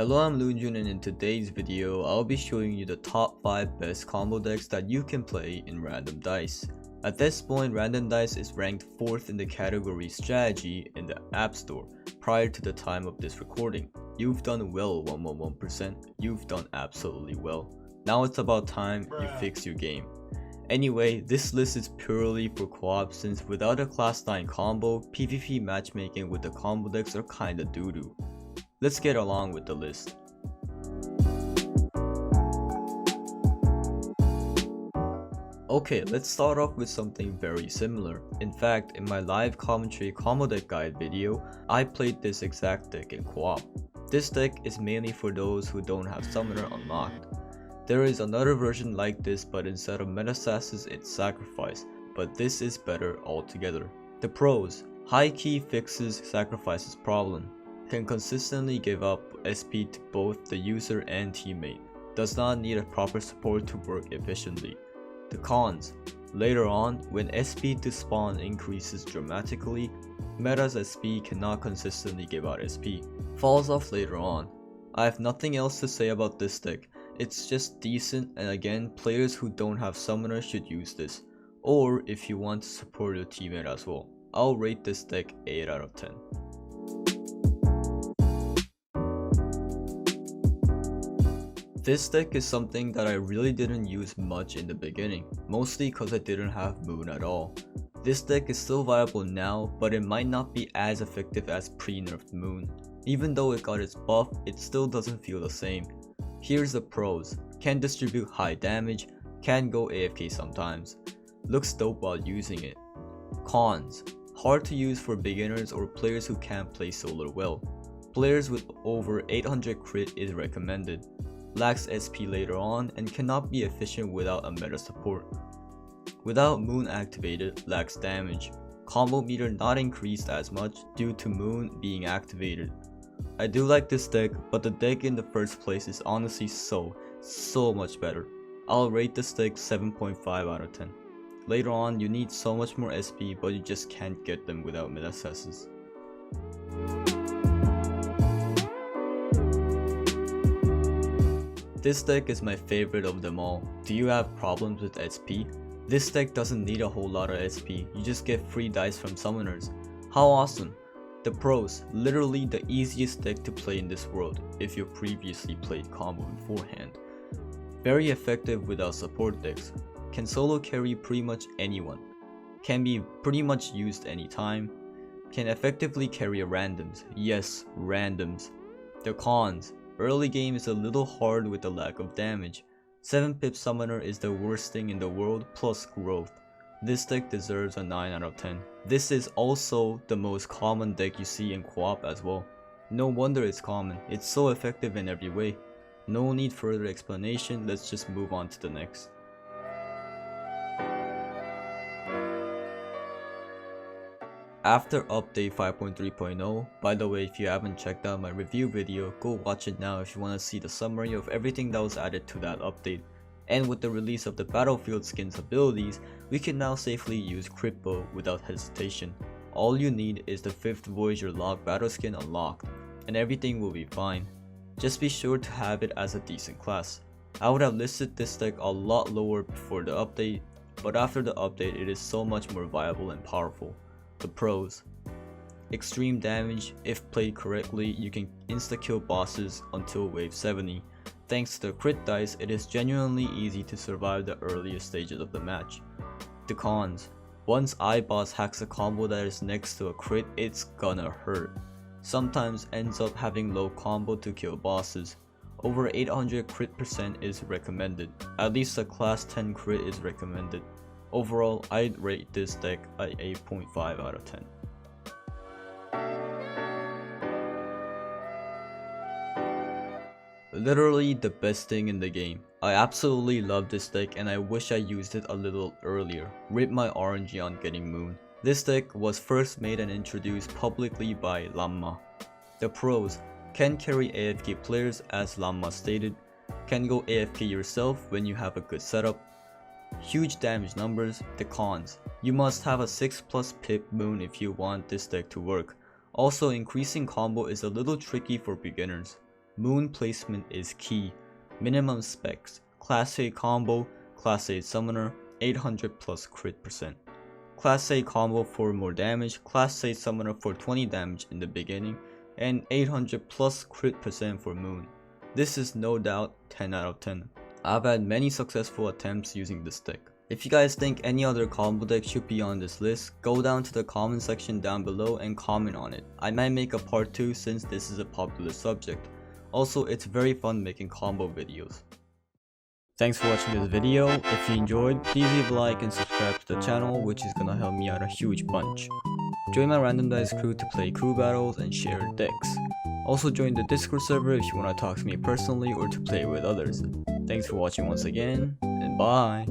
Hello, I'm LuNEJuNE, and in today's video, I'll be showing you the top 5 best combo decks that you can play in Random Dice. At this point, Random Dice is ranked 4th in the category Strategy in the App Store prior to the time of this recording. You've done well, 111%. You've done absolutely well. Now it's about time you fix your game. Anyway, this list is purely for co-op since without a class 9 combo, PvP matchmaking with the combo decks are kinda doo-doo. Let's get along with the list. Okay, let's start off with something very similar. In fact, in my live commentary combo deck guide video, I played this exact deck in co-op. This deck is mainly for those who don't have Summoner unlocked. There is another version like this, but instead of Metastasis it's Sacrifice, but this is better altogether. The pros: high key fixes Sacrifice's problem. Can consistently give up SP to both the user and teammate. Does not need a proper support to work efficiently. The cons: later on, when SP to spawn increases dramatically, Meta's SP cannot consistently give out SP. Falls off later on. I have nothing else to say about this deck. It's just decent, and again, players who don't have Summoner should use this. Or if you want to support your teammate as well. I'll rate this deck 8 out of 10. This deck is something that I really didn't use much in the beginning, mostly cause I didn't have Moon at all. This deck is still viable now, but it might not be as effective as pre-nerfed Moon. Even though it got its buff, it still doesn't feel the same. Here's the pros: can distribute high damage, can go AFK sometimes, looks dope while using it. Cons: hard to use for beginners or players who can't play Solar well. Players with over 800 crit is recommended. Lacks SP later on and cannot be efficient without a meta support. Without Moon activated, lacks damage. Combo meter not increased as much due to Moon being activated. I do like this deck, but the deck in the first place is honestly so much better. I'll rate this deck 7.5 out of 10. Later on, you need so much more SP, but you just can't get them without Metastasis. This deck is my favorite of them all. Do you have problems with SP? This deck doesn't need a whole lot of SP, you just get free dice from summoners. How awesome! The pros: literally the easiest deck to play in this world if you previously played combo beforehand. Very effective without support decks. Can solo carry pretty much anyone. Can be pretty much used anytime. Can effectively carry randoms. Yes, randoms. The cons: early game is a little hard with the lack of damage. 7-pip summoner is the worst thing in the world plus growth. This deck deserves a 9 out of 10. This is also the most common deck you see in co-op as well. No wonder it's common, it's so effective in every way. No need further explanation, let's just move on to the next. After update 5.3.0, by the way, if you haven't checked out my review video, go watch it now if you want to see the summary of everything that was added to that update. And with the release of the Battlefield skins abilities, we can now safely use Crypto without hesitation. All you need is the 5th Voyager Log battle skin unlocked, and everything will be fine. Just be sure to have it as a decent class. I would have listed this deck a lot lower before the update, but after the update it is so much more viable and powerful. The pros: extreme damage. If played correctly, you can insta-kill bosses until wave 70. Thanks to the crit dice, it is genuinely easy to survive the earliest stages of the match. The cons: once iBoss hacks a combo that is next to a crit, it's gonna hurt. Sometimes ends up having low combo to kill bosses. Over 800 crit percent is recommended. At least a class 10 crit is recommended. Overall, I'd rate this deck a 8.5 out of 10. Literally the best thing in the game. I absolutely love this deck and I wish I used it a little earlier. Rip my RNG on getting Moon. This deck was first made and introduced publicly by Lamma. The pros: can carry AFK players as Lamma stated. Can go AFK yourself when you have a good setup. Huge damage numbers. The cons: you must have a 6+ pip Moon if you want this deck to work. Also, increasing combo is a little tricky for beginners. Moon placement is key. Minimum specs: Class A combo, Class A summoner, 800 plus crit percent. Class A combo for more damage, Class A summoner for 20 damage in the beginning, and 800 plus crit percent for Moon. This is no doubt 10 out of 10. I've had many successful attempts using this deck. If you guys think any other combo deck should be on this list, go down to the comment section down below and comment on it. I might make a part 2 since this is a popular subject. Also, it's very fun making combo videos. Thanks for watching this video. If you enjoyed, please leave a like and subscribe to the channel, which is gonna help me out a huge bunch. Join my random dice crew to play crew battles and share decks. Also join the Discord server if you want to talk to me personally or to play with others. Thanks for watching once again, and bye!